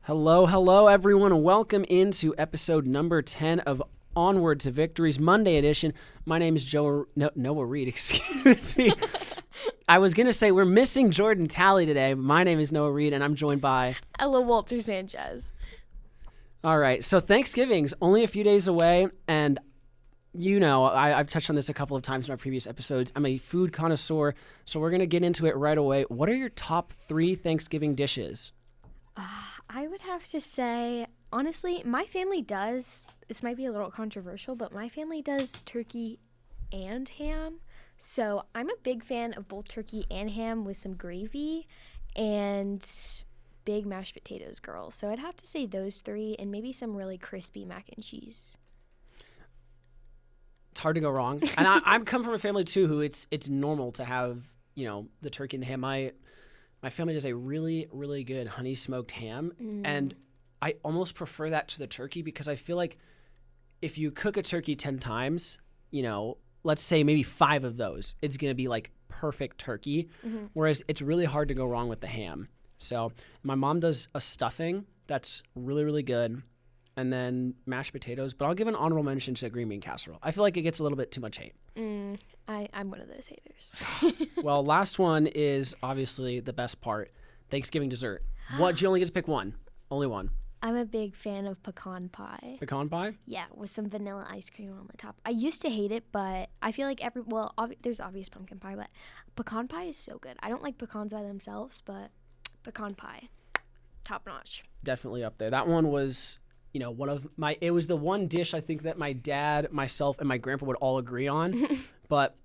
Hello, everyone. Welcome into episode number 10 of Onward to Victory's Monday edition. My name is Noah Reed, excuse me. I was going to say we're missing Jordan Talley today. But my name is Noah Reed, and I'm joined by Ella Wolter-Sánchez. All right, so Thanksgiving's only a few days away, and you know, I've touched on this a couple of times in our previous episodes. I'm a food connoisseur, so we're going to get into it right away. What are your top 3 Thanksgiving dishes? I would have to say, honestly, my family does, this might be a little controversial, but my family does turkey and ham. So I'm a big fan of both turkey and ham with some gravy and big mashed potatoes girl. So I'd have to say those 3 and maybe some really crispy mac and cheese. It's hard to go wrong. And I'm come from a family, too, who it's normal to have, you know, the turkey and the ham. My family does a really, really good honey smoked ham, and I almost prefer that to the turkey because I feel like if you cook a turkey 10 times, you know, let's say maybe 5 of those, it's going to be like perfect turkey, whereas it's really hard to go wrong with the ham. So my mom does a stuffing that's really, really good, and then mashed potatoes, but I'll give an honorable mention to green bean casserole. I feel like it gets a little bit too much hate. I'm one of those haters. Well, last one is obviously the best part, Thanksgiving dessert. What? You only get to pick one. Only one. I'm a big fan of pecan pie. Pecan pie? Yeah, with some vanilla ice cream on the top. I used to hate it, but I feel like there's obvious pumpkin pie, but pecan pie is so good. I don't like pecans by themselves, but pecan pie, top notch. Definitely up there. That one was, you know, it was the one dish I think that my dad, myself, and my grandpa would all agree on. But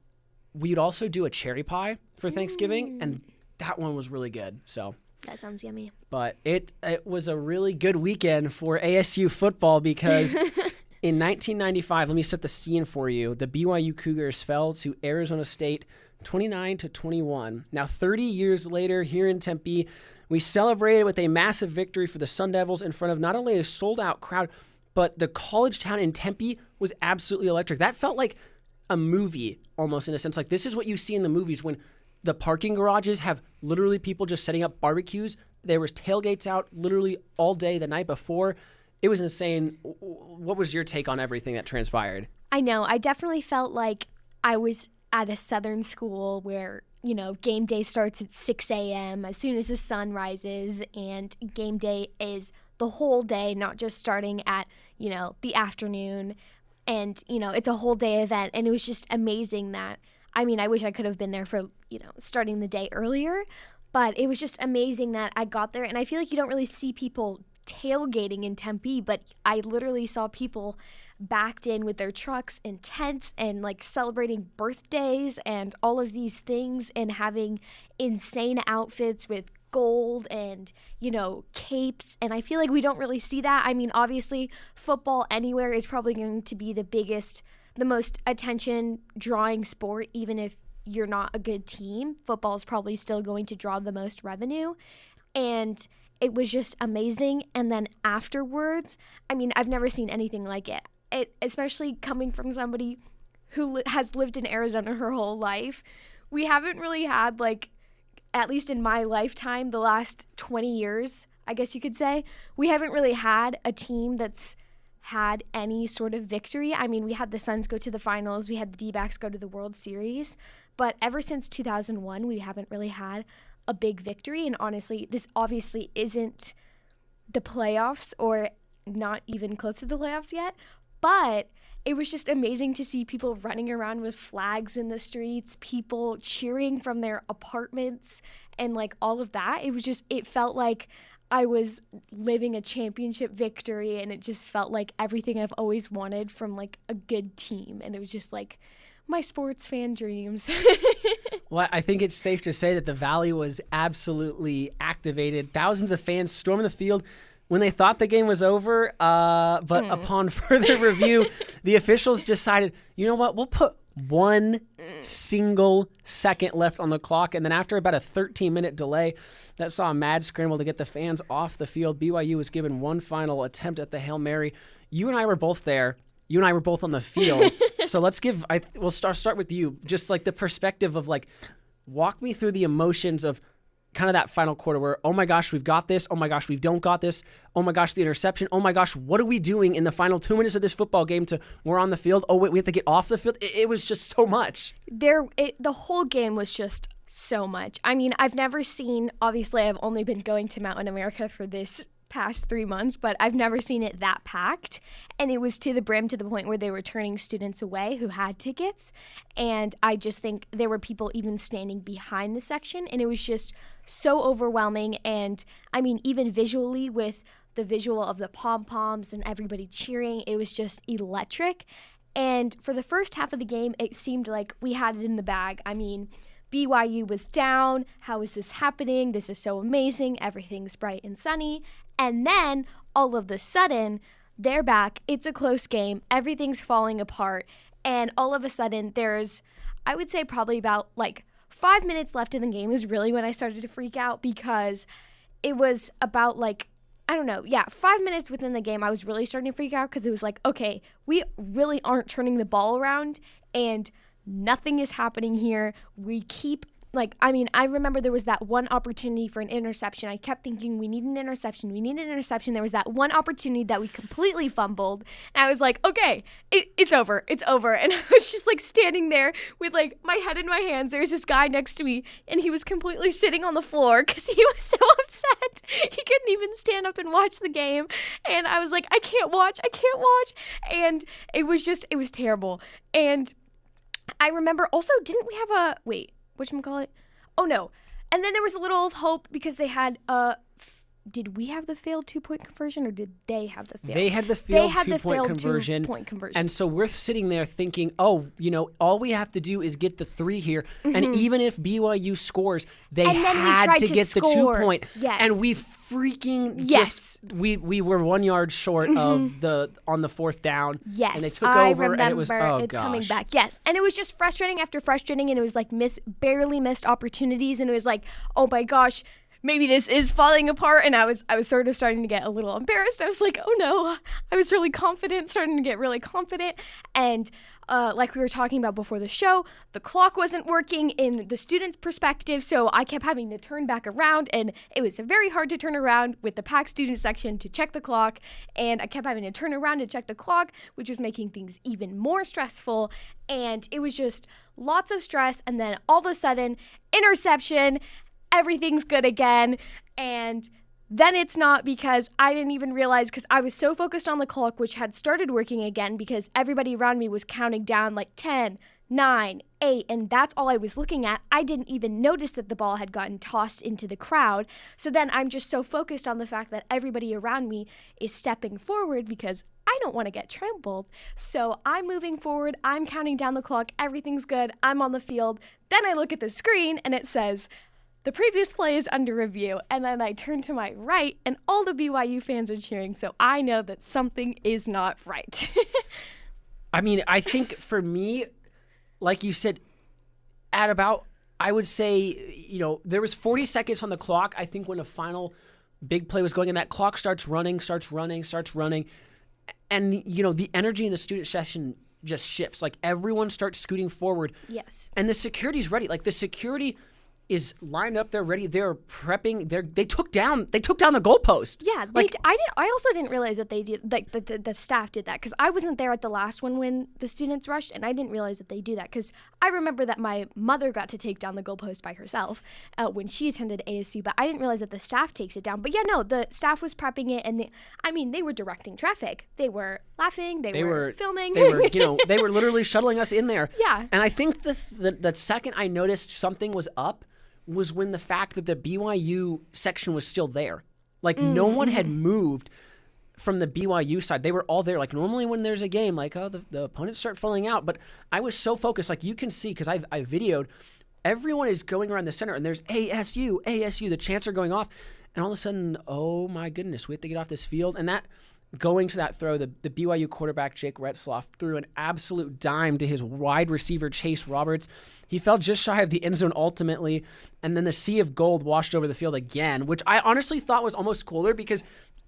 we'd also do a cherry pie for Thanksgiving, and that one was really good. So that sounds yummy. But it was a really good weekend for ASU football because in 1995, let me set the scene for you. The BYU Cougars fell to Arizona State 29-21. Now, 30 years later, here in Tempe, we celebrated with a massive victory for the Sun Devils in front of not only a sold-out crowd, but the college town in Tempe was absolutely electric. That felt like a movie almost, in a sense. Like, this is what you see in the movies when the parking garages have literally people just setting up barbecues. There was tailgates out literally all day the night before. It was insane. What was your take on everything that transpired? I know. I definitely felt like I was at a southern school where, you know, game day starts at 6 a.m. as soon as the sun rises, and game day is the whole day, not just starting at, you know, the afternoon. And, you know, it's a whole day event. And it was just amazing that, I mean, I wish I could have been there for, you know, starting the day earlier. But it was just amazing that I got there. And I feel like you don't really see people tailgating in Tempe, but I literally saw people backed in with their trucks and tents and like celebrating birthdays and all of these things and having insane outfits with gold and, you know, capes. And I feel like we don't really see that. I mean, obviously football anywhere is probably going to be the most attention drawing sport. Even if you're not a good team, football is probably still going to draw the most revenue. And it was just amazing. And then afterwards, I mean, I've never seen anything like it. Especially coming from somebody who has lived in Arizona her whole life. We haven't really had, like, at least in my lifetime, the last 20 years, I guess you could say, we haven't really had a team that's had any sort of victory. I mean, we had the Suns go to the finals, we had the D-backs go to the World Series, but ever since 2001, we haven't really had a big victory. And honestly, this obviously isn't the playoffs or not even close to the playoffs yet, but it was just amazing to see people running around with flags in the streets, people cheering from their apartments, and like all of that. It felt like I was living a championship victory, and it just felt like everything I've always wanted from like a good team. And it was just like my sports fan dreams. Well, I think it's safe to say that the Valley was absolutely activated. Thousands of fans storming the field when they thought the game was over, but upon further review, the officials decided, you know what, we'll put 1 single second left on the clock. And then after about a 13-minute delay that saw a mad scramble to get the fans off the field, BYU was given one final attempt at the Hail Mary. You and I were both there. You and I were both on the field. So we'll start with you. Just like the perspective of like, walk me through the emotions of kind of that final quarter where, oh my gosh, we've got this. Oh my gosh, we don't got this. Oh my gosh, the interception. Oh my gosh, what are we doing in the final 2 minutes of this football game we're on the field? Oh wait, we have to get off the field. It was just so much. The whole game was just so much. I mean, I've never seen, obviously I've only been going to Mountain America for this past 3 months, but I've never seen it that packed. And it was to the brim, to the point where they were turning students away who had tickets. And I just think there were people even standing behind the section, and it was just so overwhelming. And I mean, even visually, with the visual of the pom-poms and everybody cheering, it was just electric. And for the first half of the game, it seemed like we had it in the bag. I mean, BYU was down. How is this happening? This is so amazing. Everything's bright and sunny. And then all of a sudden, they're back. It's a close game. Everything's falling apart. And all of a sudden, there's, I would say probably about like 5 minutes left in the game is really when I started to freak out, because it was about like, I don't know, 5 minutes within the game, I was really starting to freak out, because it was like, okay, we really aren't turning the ball around and nothing is happening here. We keep, like, I mean, I remember there was that one opportunity for an interception. I kept thinking, we need an interception. We need an interception. There was that one opportunity that we completely fumbled. And I was like, okay, it's over. It's over. And I was just like standing there with like my head in my hands. There was this guy next to me, and he was completely sitting on the floor because he was so upset. He couldn't even stand up and watch the game. And I was like, I can't watch. And it was terrible. And I remember also, didn't we have whatchamacallit? Oh, no. And then there was a little hope because they had did we have the failed 2-point conversion, or did they have the failed? They had the failed 2-point conversion. And so we're sitting there thinking, oh, all we have to do is get the 3 here. Mm-hmm. And even if BYU scores, they had to get the 2-point. Yes. And we freaking we were 1 yard short of on the 4th down. Yes. And they took over, and it was, coming back. Yes. And it was just frustrating after frustrating, and it was like barely missed opportunities, and it was like, oh my gosh, maybe this is falling apart. And I was sort of starting to get a little embarrassed. I was like, oh no, I was really confident, starting to get really confident. And like we were talking about before the show, the clock wasn't working in the students' perspective, so I kept having to turn back around, and it was very hard to turn around with the packed student section to check the clock, and I kept having to turn around to check the clock, which was making things even more stressful, and it was just lots of stress. And then all of a sudden, interception, everything's good again, and then it's not, because I didn't even realize, because I was so focused on the clock, which had started working again because everybody around me was counting down like 10, 9, 8, and that's all I was looking at. I didn't even notice that the ball had gotten tossed into the crowd. So then I'm just so focused on the fact that everybody around me is stepping forward because I don't want to get trampled. So I'm moving forward, I'm counting down the clock, everything's good, I'm on the field. Then I look at the screen and it says, the previous play is under review, and then I turn to my right, and all the BYU fans are cheering, so I know that something is not right. I mean, I think for me, like you said, at about, I would say, there was 40 seconds on the clock, I think, when a final big play was going, and that clock starts running, and, the energy in the student session just shifts. Like, everyone starts scooting forward. Yes. And the security's ready. Like, the security is lined up, they're ready, they're prepping, they took down the goalpost. Yeah, I also didn't realize that they did, like the staff did that, because I wasn't there at the last one when the students rushed, and I didn't realize that they do that, because I remember that my mother got to take down the goalpost by herself when she attended ASU, but I didn't realize that the staff takes it down. But yeah, no, the staff was prepping it, and they were directing traffic. They were laughing, they were filming. They were, they were literally shuttling us in there. Yeah. And I think the second I noticed something was up was when the fact that the BYU section was still there. Like, no one had moved from the BYU side. They were all there. Like, normally when there's a game, like, oh, the opponents start falling out. But I was so focused. Like, you can see, because I videoed, everyone is going around the center, and there's ASU, the chants are going off. And all of a sudden, oh, my goodness, we have to get off this field. And that, going to that throw, the BYU quarterback, Jake Retzloff, threw an absolute dime to his wide receiver, Chase Roberts. He fell just shy of the end zone ultimately, and then the sea of gold washed over the field again, which I honestly thought was almost cooler because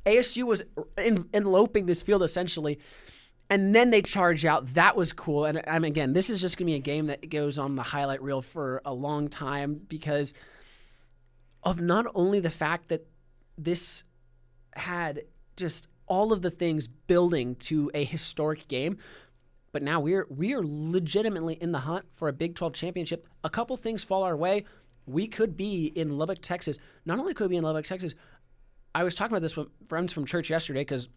ASU was enveloping this field essentially, and then they charge out. That was cool. And again, this is just going to be a game that goes on the highlight reel for a long time because of not only the fact that this had just all of the things building to a historic game, but now we are legitimately in the hunt for a Big 12 championship. A couple things fall our way. We could be in Lubbock, Texas. Not only could we be in Lubbock, Texas, I was talking about this with friends from church yesterday because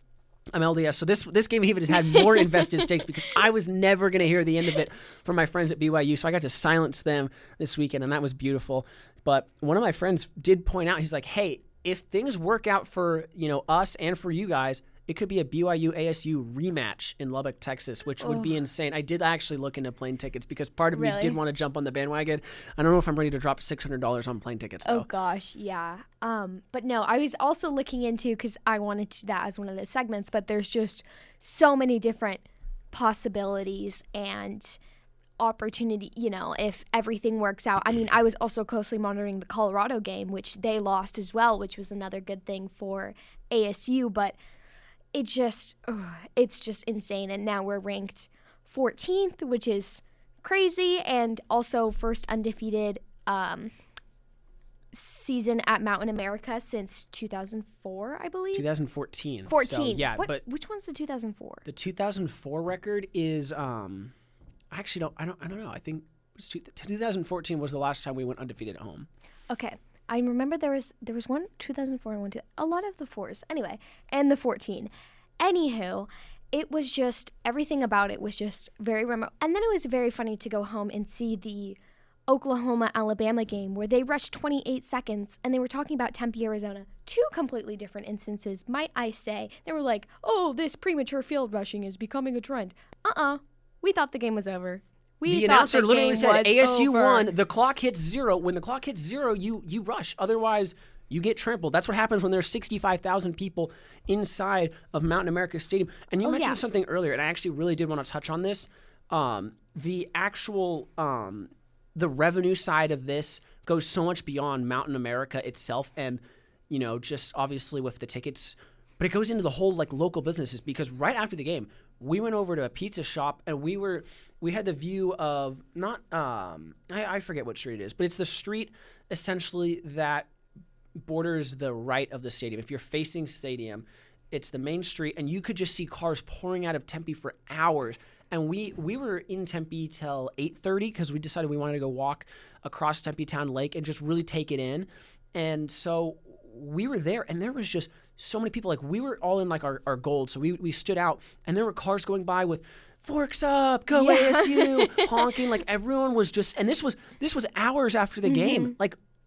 I'm LDS. So this game even had more invested stakes because I was never going to hear the end of it from my friends at BYU. So I got to silence them this weekend, and that was beautiful. But one of my friends did point out, he's like, hey, if things work out for us and for you guys, it could be a BYU ASU rematch in Lubbock, Texas, which would be insane. I did actually look into plane tickets because part of me did want to jump on the bandwagon. I don't know if I'm ready to drop $600 on plane tickets, though. Oh, gosh, yeah. But no, I was also looking into, because I wanted that as one of the segments, but there's just so many different possibilities and opportunity, if everything works out. I mean, I was also closely monitoring the Colorado game, which they lost as well, which was another good thing for ASU, but it's just insane. And now we're ranked 14th, which is crazy, and also first undefeated season at Mountain America since 2004, I believe. 2014. 14. So, yeah, but but which one's the 2004? the 2004 record is I don't know. I think 2014 was the last time we went undefeated at home. Okay. I remember there was one 2004 and one a lot of the fours. Anyway, and the 14. Anywho, it was just, everything about it was just very remote. And then it was very funny to go home and see the Oklahoma-Alabama game where they rushed 28 seconds and they were talking about Tempe, Arizona. Two completely different instances, might I say. They were like, oh, this premature field rushing is becoming a trend. We thought the game was over. The announcer literally said ASU won. The clock hits zero. When the clock hits zero, you rush. Otherwise, you get trampled. That's what happens when there's 65,000 people inside of Mountain America Stadium. And you mentioned something earlier, and I actually really did want to touch on this. The actual the revenue side of this goes so much beyond Mountain America itself, and just obviously with the tickets, but it goes into the whole local businesses, because right after the game, we went over to a pizza shop and we had the view of not I forget what street it is, but it's the street essentially that borders the right of the stadium. If you're facing stadium, it's the main street, and you could just see cars pouring out of Tempe for hours. And we were in Tempe till 8:30 because we decided we wanted to go walk across Tempe Town Lake and just really take it in. And so we were there, and there was just so many people. We were all in our gold, so we stood out, and there were cars going by with forks up, go ASU, honking. Everyone was just, and this was hours after the game.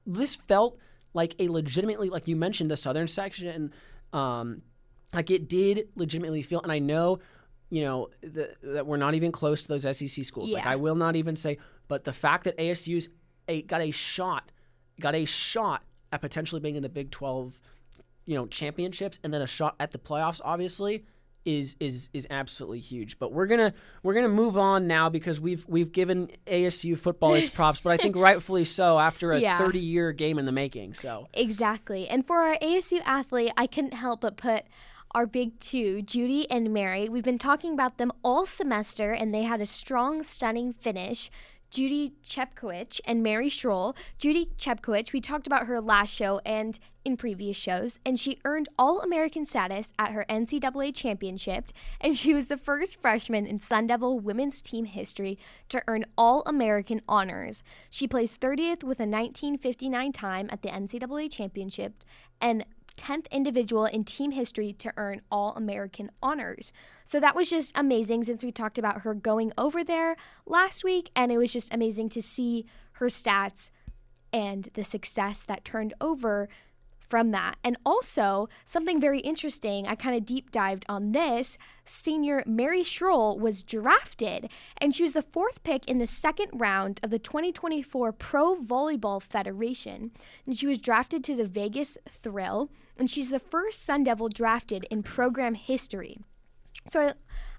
This felt like a legitimately, like you mentioned, the southern section, it did legitimately feel, and I know, that we're not even close to those SEC schools. Yeah. I will not even say, but the fact that ASU's got a shot at potentially being in the Big 12, championships, and then a shot at the playoffs, obviously, is absolutely huge. But we're gonna move on now because we've given ASU football its props, but I think rightfully so after a 30-year game in the making. So exactly. And for our ASU athlete, I couldn't help but put our big two, Judy and Mary. We've been talking about them all semester, and they had a strong, stunning finish. Judy Chepkowicz and Mary Schroll. Judy Chepkowicz, we talked about her last show and in previous shows, and she earned All-American status at her NCAA championship, and she was the first freshman in Sun Devil women's team history to earn All-American honors. She placed 30th with a 19:59 time at the NCAA championship, and 10th individual in team history to earn All-American honors. So that was just amazing, since we talked about her going over there last week, and it was just amazing to see her stats and the success that turned over from that. And also, something very interesting, I kind of deep dived on this, senior Mary Schroll was drafted, and she was the 4th pick in the 2nd round of the 2024 Pro Volleyball Federation. And she was drafted to the Vegas Thrill, and she's the first Sun Devil drafted in program history. So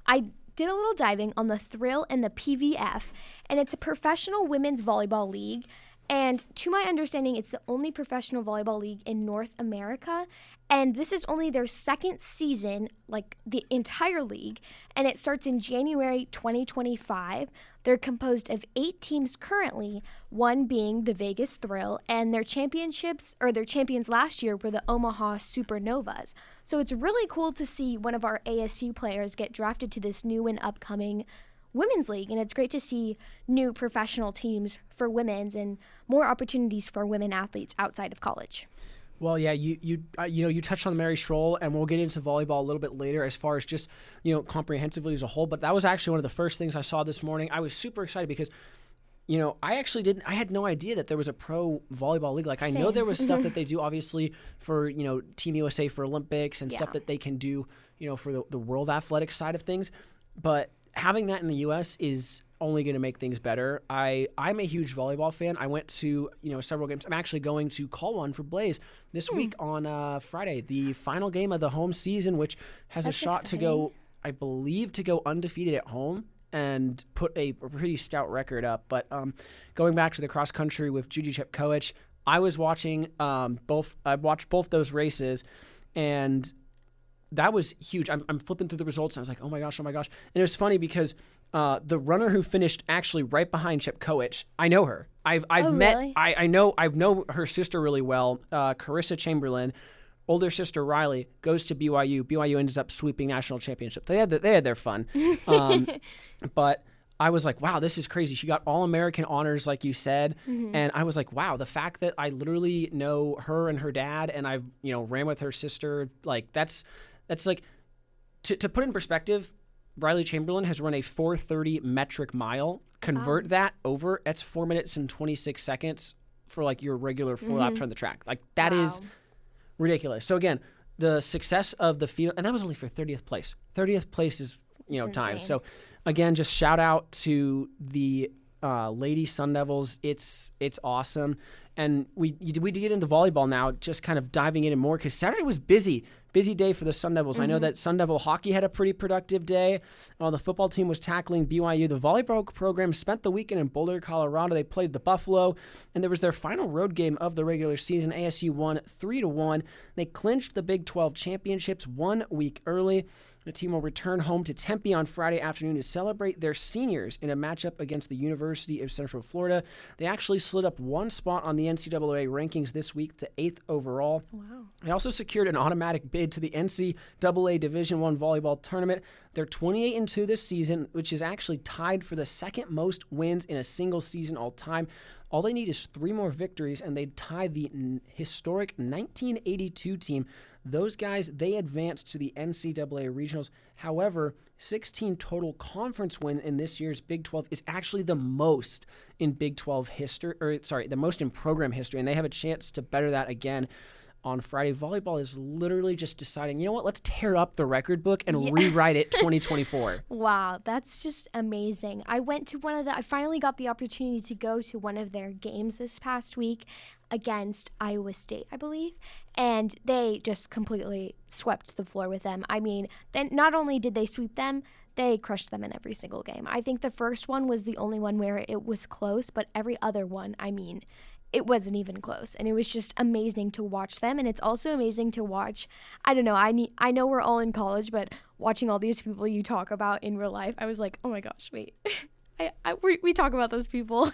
I did a little diving on the Thrill and the PVF, and it's a professional women's volleyball league. And to my understanding, it's the only professional volleyball league in North America. And this is only their second season, like the entire league. And it starts in January 2025. They're composed of 8 teams currently, one being the Vegas Thrill. And their champions last year were the Omaha Supernovas. So it's really cool to see one of our ASU players get drafted to this new and upcoming women's league, and it's great to see new professional teams for women's and more opportunities for women athletes outside of college. Well, yeah, you touched on Mary Schroll, and we'll get into volleyball a little bit later as far as just comprehensively as a whole. But that was actually one of the first things I saw this morning. I was super excited because I had no idea that there was a pro volleyball league. Like, I know there was stuff that they do, obviously, for, Team USA for Olympics and stuff that they can do, for the world athletics side of things. But having that in the U.S. is only going to make things better. I'm a huge volleyball fan. I went to, several games. I'm actually going to call one for Blaze this week on Friday, the final game of the home season, which has a shot to go undefeated at home and put a pretty stout record up. But going back to the cross country with Judy Chepkoech, I was watching both. I watched both those races, and that was huge. I'm flipping through the results, and I was like, oh my gosh. And it was funny because the runner who finished actually right behind Chepkoech, I know her. I've met. Really? I know her sister really well, Carissa Chamberlain. Older sister Riley goes to BYU. BYU ends up sweeping national championship. They had their fun. But I was like, wow, this is crazy. She got All-American honors, like you said. Mm-hmm. And I was like, wow, the fact that I literally know her and her dad, and I've ran with her sister, like that's like, to put in perspective, Riley Chamberlain has run a 4:30 metric mile. Convert that over, that's 4 minutes and 26 seconds for like your regular 4-lap turn the track. Like that is ridiculous. So again, the success of the field, and that was only for 30th place. 30th place is time. Insane. So again, just shout out to the Lady Sun Devils. It's awesome. And we did get into volleyball now, just kind of diving in more because Saturday was busy day for the Sun Devils. Mm-hmm. I know that Sun Devil hockey had a pretty productive day. The football team was tackling BYU. The volleyball program spent the weekend in Boulder, Colorado. They played the Buffalo, and there was their final road game of the regular season. ASU won 3-1. They clinched the Big 12 championships 1 week early. The team will return home to Tempe on Friday afternoon to celebrate their seniors in a matchup against the University of Central Florida. They actually slid up one spot on the NCAA rankings this week to 8th overall. Wow. They also secured an automatic bid to the NCAA Division I volleyball tournament. They're 28-2 this season, which is actually tied for the second most wins in a single season all time. All they need is 3 more victories, and they'd tie the historic 1982 team. Those guys, they advanced to the NCAA regionals. However, 16 total conference win in this year's Big 12 is actually the most in Big 12 history, the most in program history, and they have a chance to better that again on Friday. Volleyball is literally just deciding, let's tear up the record book and rewrite it 2024. Wow, that's just amazing. I finally got the opportunity to go to one of their games this past week against Iowa State, I believe, and they just completely swept the floor with them. I mean, then not only did they sweep them, they crushed them in every single game. I think the first one was the only one where it was close, but every other one, it wasn't even close, and it was just amazing to watch them. And it's also amazing to watch, I don't know, I know we're all in college, but watching all these people you talk about in real life, I was like, oh my gosh, wait, we talk about those people.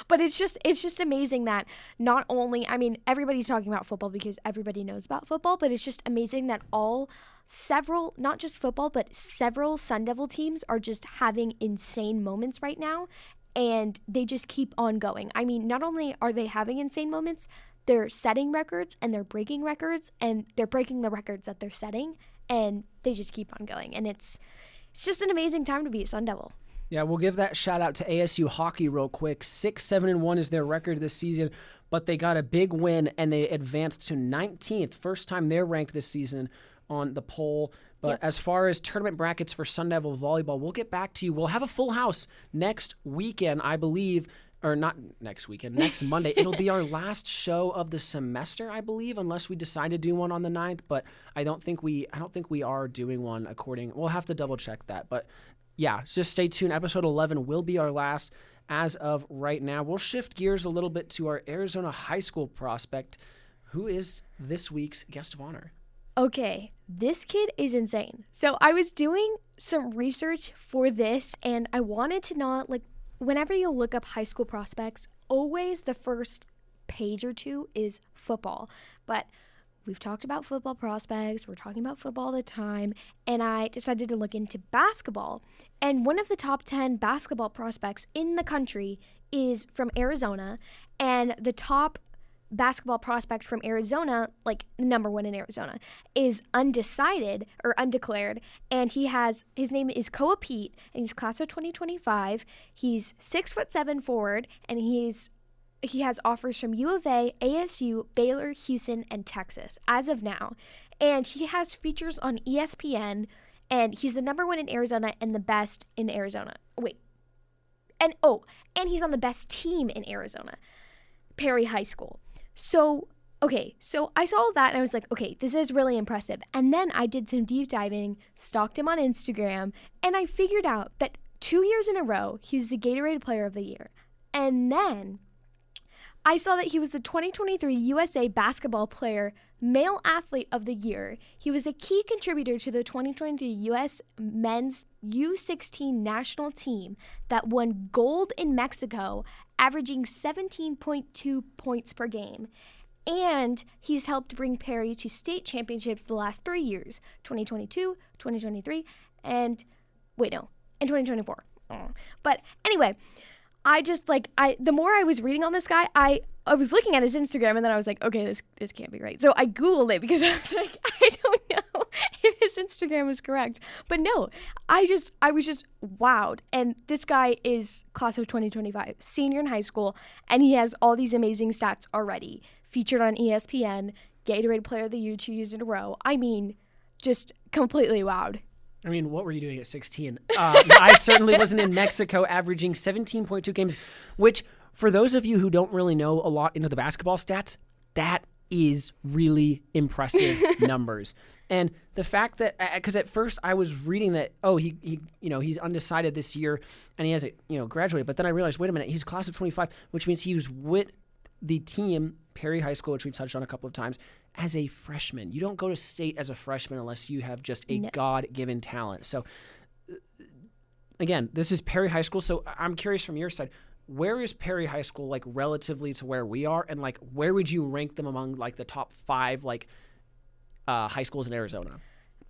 But it's just amazing that not only, everybody's talking about football because everybody knows about football, but it's just amazing that not just football, but several Sun Devil teams are just having insane moments right now. And they just keep on going. Not only are they having insane moments, they're setting records and they're breaking records and they're breaking the records that they're setting, and they just keep on going. And it's just an amazing time to be a Sun Devil. Yeah, we'll give that shout out to ASU hockey real quick. 6-7-1 is their record this season, but they got a big win and they advanced to 19th. First time they're ranked this season on the poll. But as far as tournament brackets for Sun Devil volleyball, we'll get back to you. We'll have a full house next weekend, I believe, or not next weekend, next Monday. It'll be our last show of the semester, I believe, unless we decide to do one on the 9th. But I don't think we are doing one according. We'll have to double check that. But yeah, just stay tuned. Episode 11 will be our last as of right now. We'll shift gears a little bit to our Arizona high school prospect, who is this week's guest of honor. Okay, this kid is insane. So I was doing some research for this, and I wanted to not, whenever you look up high school prospects, always the first page or two is football. But we've talked about football prospects, we're talking about football all the time, and I decided to look into basketball. And one of the top 10 basketball prospects in the country is from Arizona, and the top basketball prospect from Arizona, number one in Arizona, is undecided or undeclared, and his name is Koa Pete, and he's class of 2025. He's 6'7" forward, and he has offers from U of A, ASU, Baylor, Houston, and Texas as of now. And he has features on ESPN, and he's the number one in Arizona and the best in Arizona. And he's on the best team in Arizona, Perry High School. So I saw that and I was like, okay, this is really impressive. And then I did some deep diving, stalked him on Instagram, and I figured out that 2 years in a row, he's the Gatorade Player of the Year. And then I saw that he was the 2023 USA Basketball Player Male Athlete of the Year. He was a key contributor to the 2023 U.S. Men's U16 national team that won gold in Mexico, averaging 17.2 points per game. And he's helped bring Perry to state championships the last 3 years, 2022, 2023, and 2024. But anyway, the more I was reading on this guy, I was looking at his Instagram, and then I was like, okay, this can't be right. So I Googled it because I was like, I don't know if his Instagram is correct. But no, I was just wowed. And this guy is class of 2025, senior in high school, and he has all these amazing stats already. Featured on ESPN, Gatorade Player of the Year 2 years in a row. I mean, just completely wowed. I mean, what were you doing at 16? I certainly wasn't in Mexico, averaging 17.2 games, which, for those of you who don't really know a lot into the basketball stats, that is really impressive numbers. And the fact that, because at first I was reading that, he's undecided this year and he hasn't, graduated. But then I realized, wait a minute, he's class of 25, which means he was with the team, Perry High School, which we've touched on a couple of times, as a freshman. You don't go to state as a freshman unless you have just a God-given talent. So, again, this is Perry High School. So I'm curious from your side, where is Perry High School relatively to where we are, and where would you rank them among the top 5 high schools in Arizona?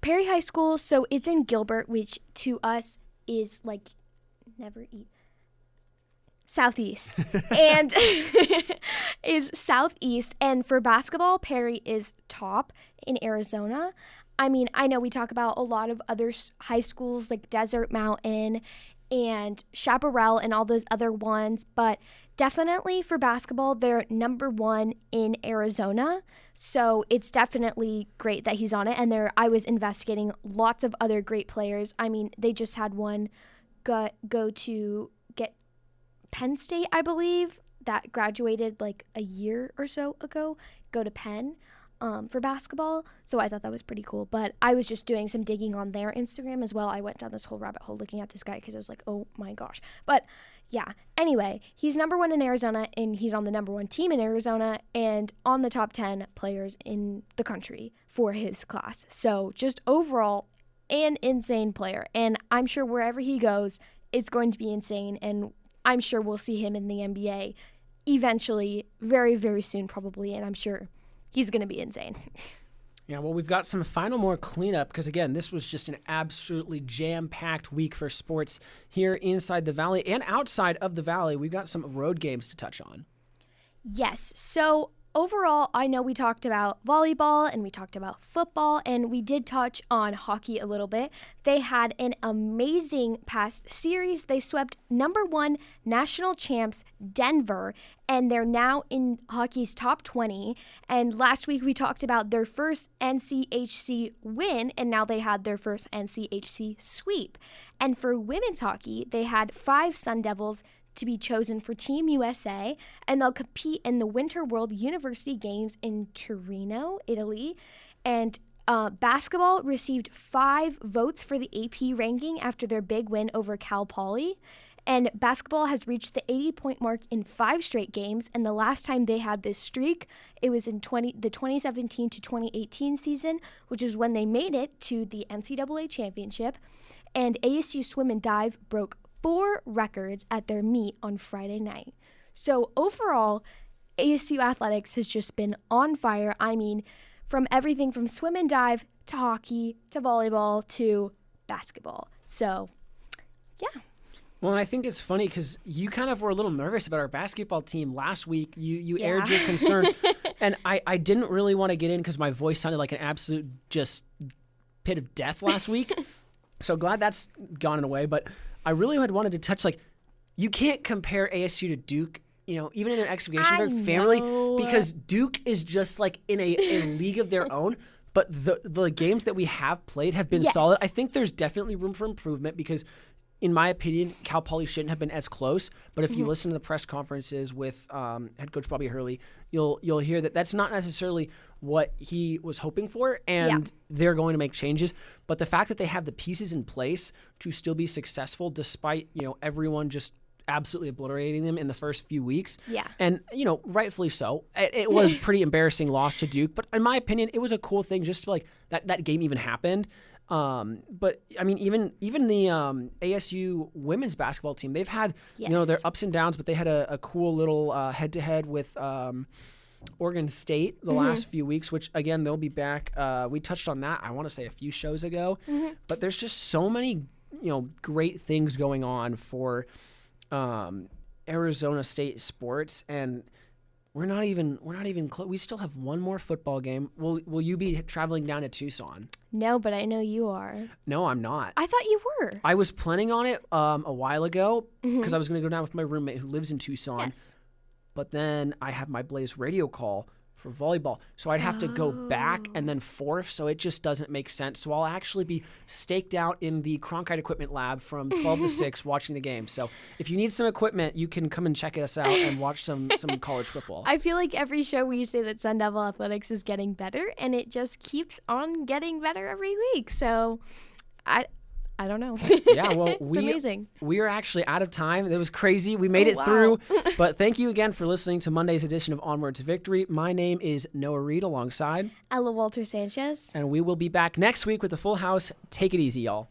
Perry High School, so it's in Gilbert, which to us is southeast, and is southeast. And for basketball, Perry is top in Arizona. I mean, I know we talk about a lot of other high schools like Desert Mountain and Chaparral and all those other ones, but definitely for basketball, they're number one in Arizona. So it's definitely great that he's on it. And I was investigating lots of other great players. I mean, they just had one go to get Penn State, I believe, that graduated a year or so ago, go to Penn for basketball. So I thought that was pretty cool. But I was just doing some digging on their Instagram as well. I went down this whole rabbit hole looking at this guy because I was like, oh my gosh. But yeah, anyway, he's number one in Arizona, and he's on the number one team in Arizona and on the top 10 players in the country for his class. So just overall, an insane player. And I'm sure wherever he goes, it's going to be insane. And I'm sure we'll see him in the NBA eventually, very, very soon probably, and I'm sure he's going to be insane. Yeah, well, we've got some more cleanup because, again, this was just an absolutely jam-packed week for sports here inside the Valley and outside of the Valley. We've got some road games to touch on. Yes, so overall, I know we talked about volleyball and we talked about football, and we did touch on hockey a little bit. They had an amazing past series. They swept number one national champs Denver, and they're now in hockey's top 20. And last week we talked about their first NCHC win, and now they had their first NCHC sweep. And for women's hockey, they had 5 Sun Devils to be chosen for Team USA, and they'll compete in the Winter World University Games in Torino, Italy. And basketball received 5 votes for the AP ranking after their big win over Cal Poly. And basketball has reached the 80-point mark in 5 straight games. And the last time they had this streak, it was in the 2017 to 2018 season, which is when they made it to the NCAA championship. And ASU Swim and Dive broke 4 records at their meet on Friday night. So overall, ASU athletics has just been on fire. I mean, from everything from swim and dive to hockey to volleyball to basketball. So, yeah. Well, and I think it's funny because you kind of were a little nervous about our basketball team last week. You aired your concern, and I didn't really want to get in because my voice sounded like an absolute just pit of death last week. So glad that's gone away. But I really had wanted to touch, like, you can't compare ASU to Duke, even in an exclamation family, because Duke is just like in a league of their own. But the games that we have played have been solid. I think there's definitely room for improvement because, in my opinion, Cal Poly shouldn't have been as close. But if you listen to the press conferences with head coach Bobby Hurley, you'll hear that that's not necessarily what he was hoping for, and they're going to make changes. But the fact that they have the pieces in place to still be successful, despite everyone just absolutely obliterating them in the first few weeks. Yeah. And, rightfully so. It was a pretty embarrassing loss to Duke, but in my opinion, it was a cool thing just to, like, that game even happened. But I mean, even the ASU women's basketball team, they've had their ups and downs, but they had a cool little head-to-head with Oregon State the last few weeks, which again they'll be back. We touched on that, I want to say, a few shows ago. But there's just so many great things going on for Arizona State sports, and we're not even close. We still have one more football game. Will you be traveling down to Tucson? No, but I know you are. No, I'm not. I thought you were. I was planning on it a while ago because I was going to go down with my roommate who lives in Tucson. Yes. But then I have my Blaze radio call for volleyball. So I'd have to go back and then forth, so it just doesn't make sense. So I'll actually be staked out in the Cronkite Equipment Lab from 12 to 6 watching the game. So if you need some equipment, you can come and check us out and watch some college football. I feel like every show we say that Sun Devil Athletics is getting better, and it just keeps on getting better every week. So I don't know. Yeah, well, it's amazing. We are actually out of time. It was crazy. We made it through. But thank you again for listening to Monday's edition of Onward to Victory. My name is Noah Reed alongside Ella Wolter-Sánchez. And we will be back next week with the full house. Take it easy, y'all.